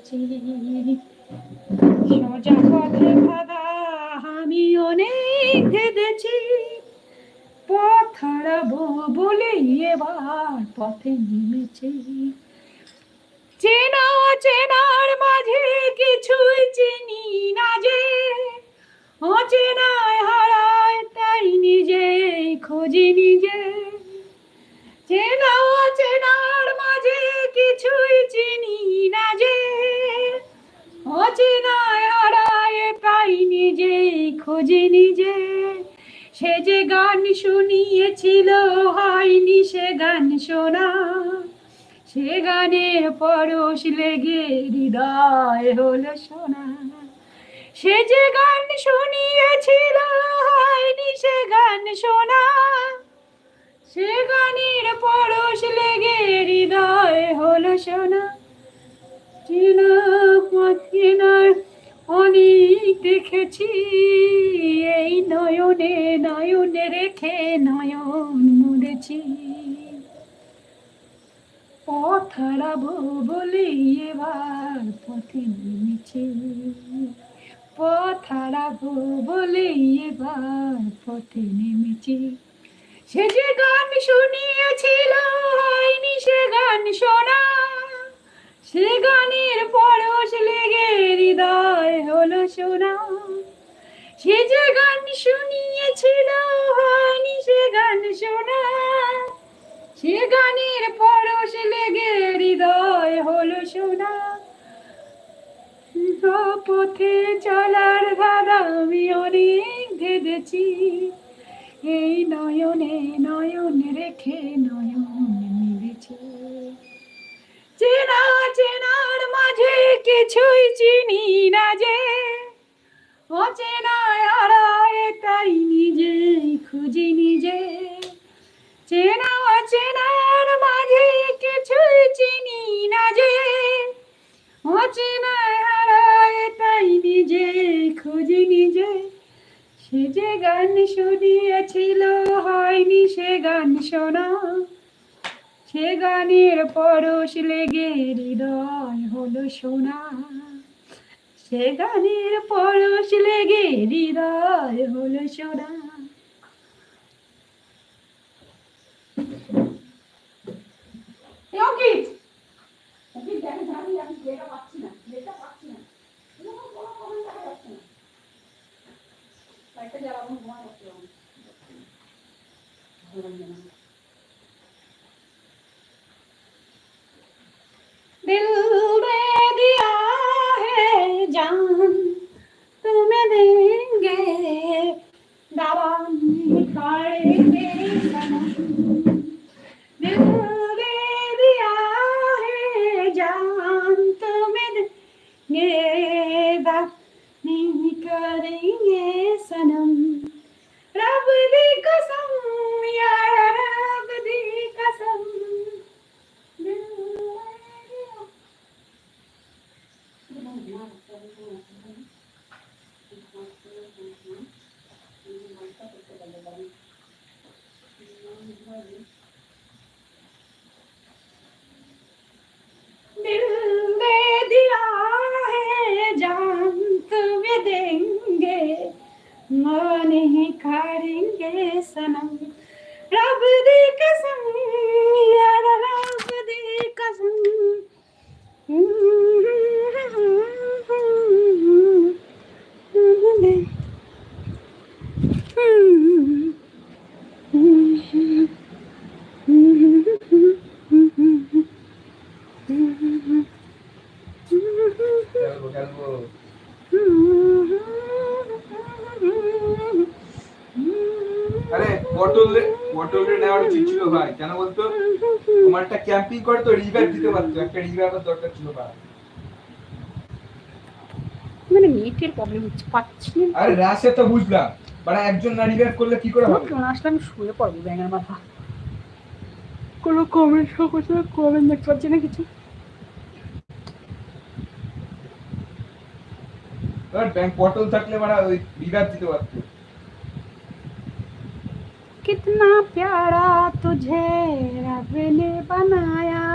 নেমেছি, সোজা পথে বাধা আমি অনেক কেঁদেছি, পথ হারাবো বলে এবার পথে নেমেছি। চেনা চেনার মাঝে কিছুই চিনি না যে, অচেনায় হারায় তাই নিজে খুঁজি নিজে। চেনা চেনার মাঝে কিছুই চিনি না যে, অচেনায় হারায় তাই নিজে খুঁজি নিজে। সে যে গান শুনিয়েছিল হয়নি সে গান শোনা, সে গানের পরশ লেগে হৃদয় হলো সোনা। সে যে গান শুনিয়েছিল হয়নি সে গান শোনা, সে গানের পরশ লেগে হৃদয় হলো সোনা। চেনা চেনার অনেক দেখেছি, এই নয়নে নয়নে রেখে নয়ন মুড়েছি, পথ হারাবো বলে এবার পথে নেমেছি, পথ হারাবো বলে এবার পথে নেমেছি। সে যে গান শুনিয়েছিল হয়নি সে গান শোনা, সে গানের পরশ লেগে হৃদয় হলো সোনা। সে যে গান শুনিয়েছিল হয়নি সে গান শোনা, সে গানের পরশ লেগে হৃদয় হলো সোনা। পথে চলার ধারা আমি অনেক কেঁদেছি, এই নয়নে নয়ন রেখে নয়ন মিলেছে। চেনা চেনার মাঝে কিছুই চিনি না যে, অচেনায় হারায় তাই নিজে খুঁজি নিজে। চেনা চেনার মাঝে কিছুই চিনি না যে, অচেনায় হারায় তাই নিজে খুঁজি নিজে। সে যে গান শুনিয়েছিল হয়নি সে গান শোনা, সে গানের পরশ লেগে হৃদয় হলো সোনা, সে গানের পরশ লেগে হৃদয় হলো সোনা। दिल दे दिया है जान तुम्हें देंगे, दावा नहीं करेंगे सनम। दिल दे दिया है जान तुम्हें देंगे, दावा नहीं करेंगे सनम। रब दी कसम यार रब दी कसम, दिल दे दिया है जान तुम्हें देंगे, नहीं करेंगे सनम। रब दी कसम यार रब दी कसम। আরে পটলে নেওয়ার উচিত ছিল ভাই, কেন বলতো তোমারটা ক্যাম্পিং করে তো রিভাইভ দিতে পারতো, একটা রিভাইভের দরকার ছিল ভাই। মানে নেটের প্রবলেম হচ্ছে, পাচ্ছি না। আরে রাশে তো বুঝলাম, বাড়া একজন না রিভাইভ করলে কি করে হবে? কেন আসলে আমি শুয়ে পড়বো ব্যাঙের মাথা। কোনো কমেন্ট করছে না, কমেন্ট দেখতে পাচ্ছি না কিছু। তোর ব্যাংক পটল থাকলে বাড়া ওই রিভাইভ দিতে পারতো। कितना प्यारा तुझे रब ने बनाया,